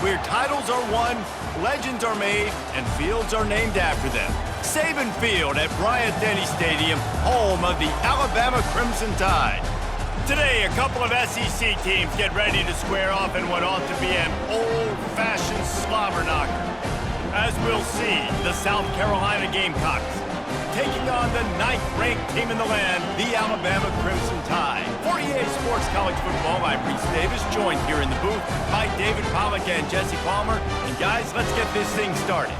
where titles are won, legends are made, and fields are named after them. Saban Field at Bryant-Denny Stadium, home of the Alabama Crimson Tide. Today, a couple of SEC teams get ready to square off in what ought to be an old-fashioned slobber knocker. As we'll see, the South Carolina Gamecocks taking on the 9th-ranked team in the land, the Alabama Crimson Tide. For EA Sports College Football, I'm Reese Davis, joined here in the booth by David Pollack and Jesse Palmer. And guys, let's get this thing started.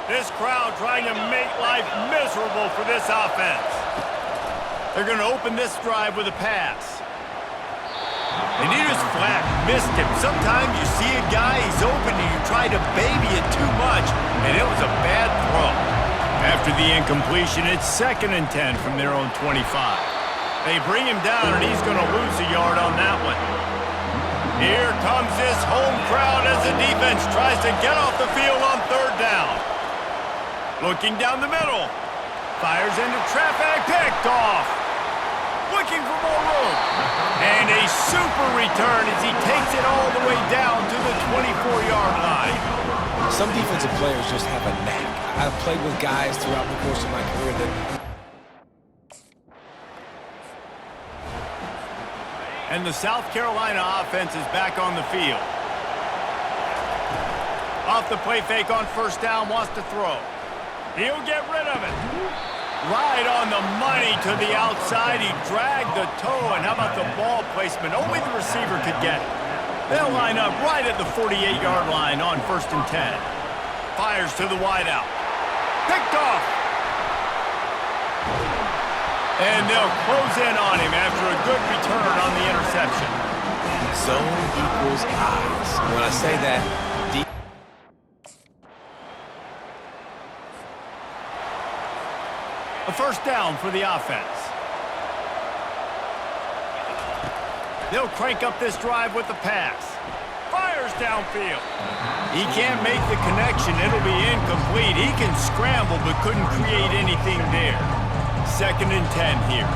This crowd trying to make life miserable for this offense. They're going to open this drive with a pass. And he just flat missed him. Sometimes you see a guy, he's open, and you try to baby it too much, and it was a bad throw. After the incompletion, it's 2nd and 10 from their own 25. They bring him down, and he's going to lose a yard on that one. Here comes this home crowd as the defense tries to get off the field on 3rd down. Looking down the middle. Fires into traffic, picked off. Looking for more room. And a super return as he takes it all the way down to the 24-yard line. Some defensive players just have a knack. I've played with guys throughout the course of my career that... And the South Carolina offense is back on the field. Off the play fake on 1st down, wants to throw. He'll get rid of it. Right on the money to the outside. He dragged the toe, and how about the ball placement? Only the receiver could get it. They'll line up right at the 48-yard line on 1st and 10. Fires to the wideout. Picked off. And they'll close in on him after a good return on the interception. Zone equals eyes. When I say that, a 1st down for the offense. They'll crank up this drive with the pass. Fires downfield. He can't make the connection. It'll be incomplete. He can scramble but couldn't create anything there. 2nd and 10 here.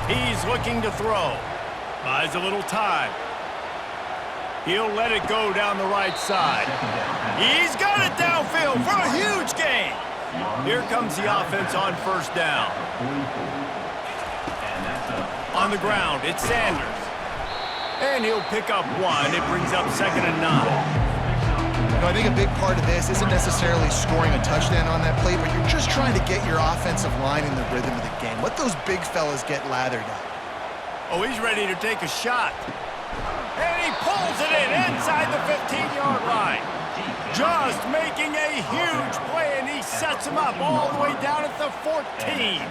He's looking to throw. Buys a little time. He'll let it go down the right side. He's got it downfield for a huge gain. Here comes the offense on 1st down. On the ground, it's Sanders. And he'll pick up 1. It brings up 2nd and 9. You know, I think a big part of this isn't necessarily scoring a touchdown on that play, but you're just trying to get your offensive line in the rhythm of the game. Let those big fellas get lathered up. Oh, he's ready to take a shot. And he pulls it in inside the 15-yard line. Just making a huge play, and he sets him up all the way down at the 14.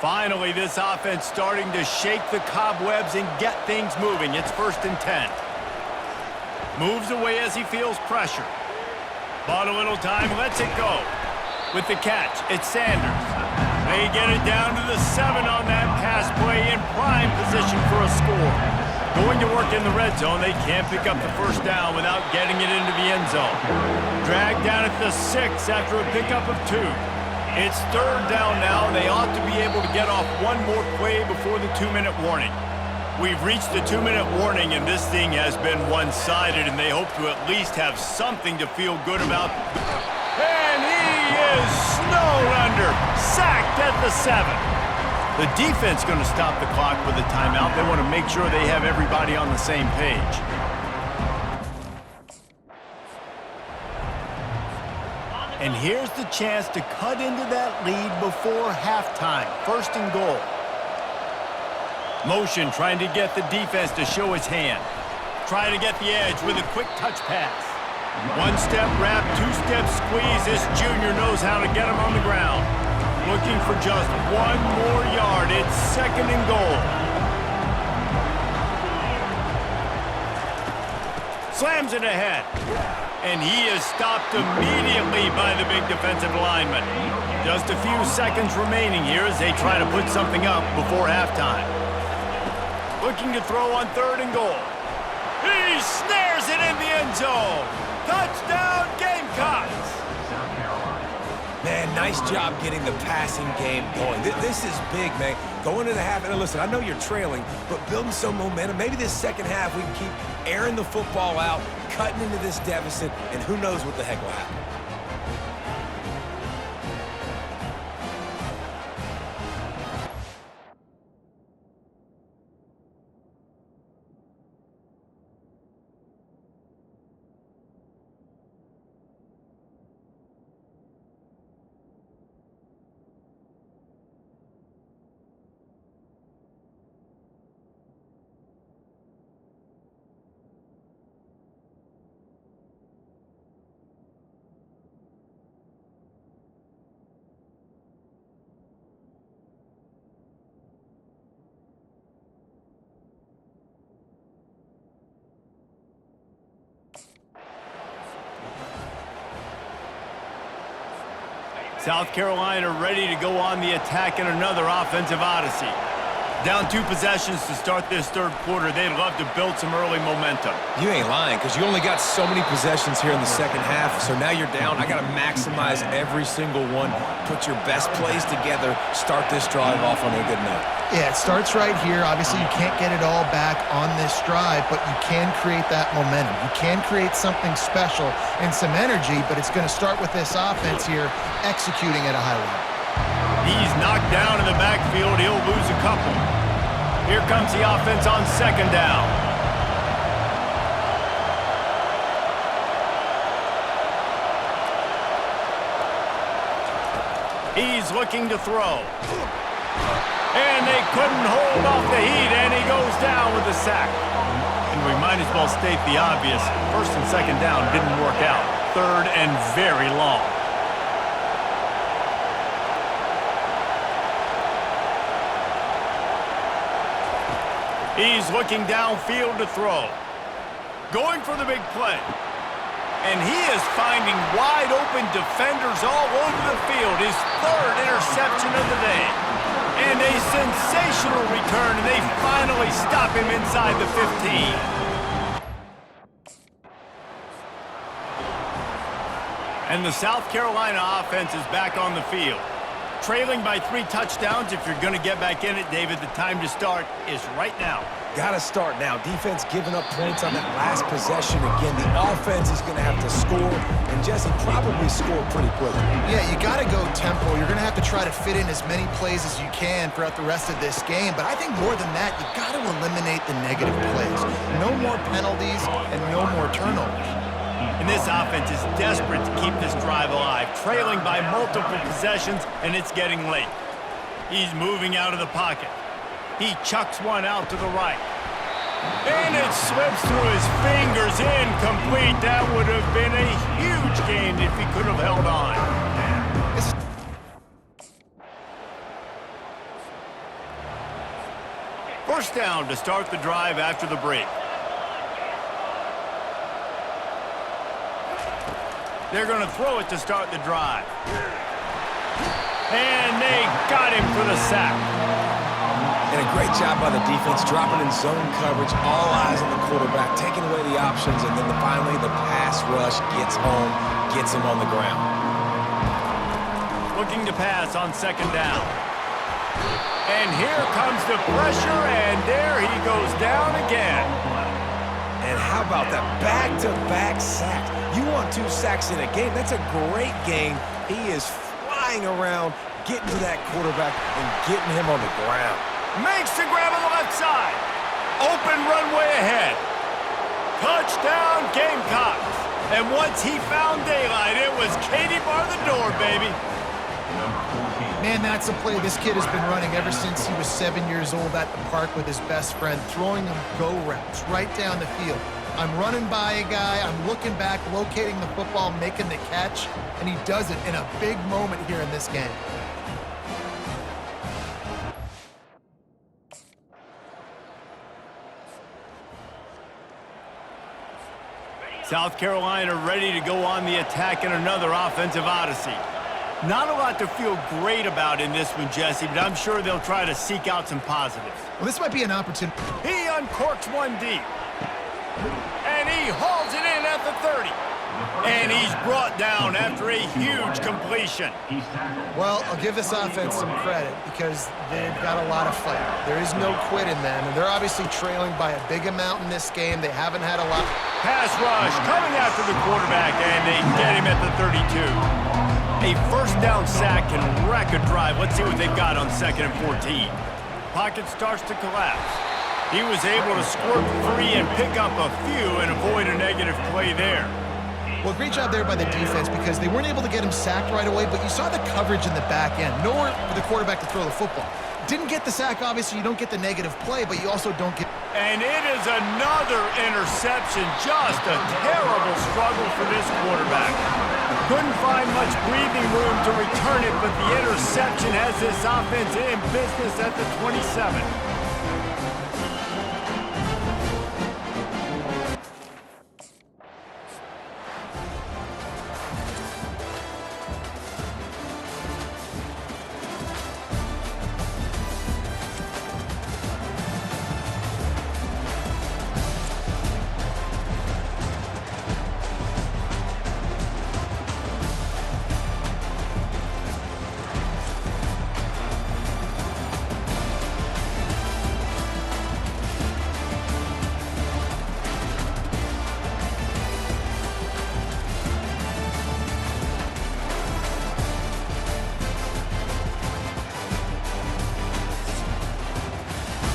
Finally, this offense starting to shake the cobwebs and get things moving. It's 1st and 10. Moves away as he feels pressure. Bought a little time, lets it go. With the catch, it's Sanders. They get it down to the 7 on that pass play in prime position for a score. Going to work in the red zone, they can't pick up the 1st down without getting it into the end zone. Dragged down at the 6 after a pickup of 2. It's 3rd down now, and they ought to be able to get off one more play before the 2-minute warning. We've reached the 2-minute warning, and this thing has been one-sided, and they hope to at least have something to feel good about. And he is snowed under, sacked at the 7. The defense going to stop the clock with a timeout. They want to make sure they have everybody on the same page. And here's the chance to cut into that lead before halftime. 1st and goal. Motion trying to get the defense to show his hand. Trying to get the edge with a quick touch pass. 1-step wrap, 2-step squeeze. This junior knows how to get him on the ground. Looking for just 1 more yard. It's 2nd and goal. Slams it ahead. And he is stopped immediately by the big defensive lineman. Just a few seconds remaining here as they try to put something up before halftime. Looking to throw on 3rd and goal. He snares it in the end zone. Touchdown, Gamecocks! Man, nice job getting the passing game going. This is big, man. Going into the half, and listen, I know you're trailing, but building some momentum. Maybe this second half we can keep airing the football out, cutting into this deficit, and who knows what the heck will happen. South Carolina ready to go on the attack in another offensive odyssey. Down 2 possessions to start this 3rd quarter. They'd love to build some early momentum. You ain't lying, because you only got so many possessions here in the second half, so now you're down. I got to maximize every single one. Put your best plays together. Start this drive off on a good note. Yeah, it starts right here. Obviously, you can't get it all back on this drive, but you can create that momentum. You can create something special and some energy, but it's going to start with this offense here executing at a high level. He's knocked down in the backfield. He'll lose a couple. Here comes the offense on 2nd down. He's looking to throw. And they couldn't hold off the heat, and he goes down with a sack. And we might as well state the obvious. 1st and 2nd down didn't work out. 3rd and very long. He's looking downfield to throw. Going for the big play. And he is finding wide-open defenders all over the field. His 3rd interception of the day. And a sensational return, and they finally stop him inside the 15. And the South Carolina offense is back on the field. Trailing by 3 touchdowns. If you're going to get back in it, David, the time to start is right now. Got to start now. Defense giving up points on that last possession. Again, the offense is going to have to score, and Jesse probably score pretty quickly. Yeah, you got to go tempo. You're going to have to try to fit in as many plays as you can throughout the rest of this game, but I think more than that, you got to eliminate the negative plays. No more penalties and no more turnovers. And this offense is desperate to keep this drive alive, trailing by multiple possessions, and it's getting late. He's moving out of the pocket. He chucks one out to the right. And it slips through his fingers, incomplete. That would have been a huge gain if he could have held on. First down to start the drive after the break. They're going to throw it to start the drive. And they got him for the sack. And a great job by the defense, dropping in zone coverage, all eyes on the quarterback, taking away the options, and then finally the pass rush gets home, gets him on the ground. Looking to pass on 2nd down. And here comes the pressure, and there he goes down again. And how about that back-to-back sacks? You want 2 sacks in a game, that's a great game. He is flying around, getting to that quarterback and getting him on the ground. Makes the grab on the left side. Open runway ahead. Touchdown, Gamecocks. And once he found daylight, it was Katie bar the door, baby. Man, that's a play this kid has been running ever since he was 7 years old at the park with his best friend, throwing them go routes right down the field. I'm running by a guy, I'm looking back, locating the football, making the catch, and he does it in a big moment here in this game. South Carolina ready to go on the attack in another offensive odyssey. Not a lot to feel great about in this one, Jesse, but I'm sure they'll try to seek out some positives. Well, this might be an opportunity. He uncorks one deep. And he hauls it in at the 30. And he's brought down after a huge completion. Well, I'll give this offense some credit because they've got a lot of fight. There is no quit in them, and they're obviously trailing by a big amount in this game. They haven't had a lot. Pass rush coming after the quarterback, and they get him at the 32. A first down sack can wreck a drive. Let's see what they've got on 2nd and 14. Pocket starts to collapse. He was able to squirt free and pick up a few and avoid a negative play there. Well, great job there by the defense because they weren't able to get him sacked right away, but you saw the coverage in the back end. Nowhere for the quarterback to throw the football. Didn't get the sack, obviously. You don't get the negative play, but you also don't get... And it is another interception. Just a terrible struggle for this quarterback. Couldn't find much breathing room to return it, but the interception has this offense in business at the 27.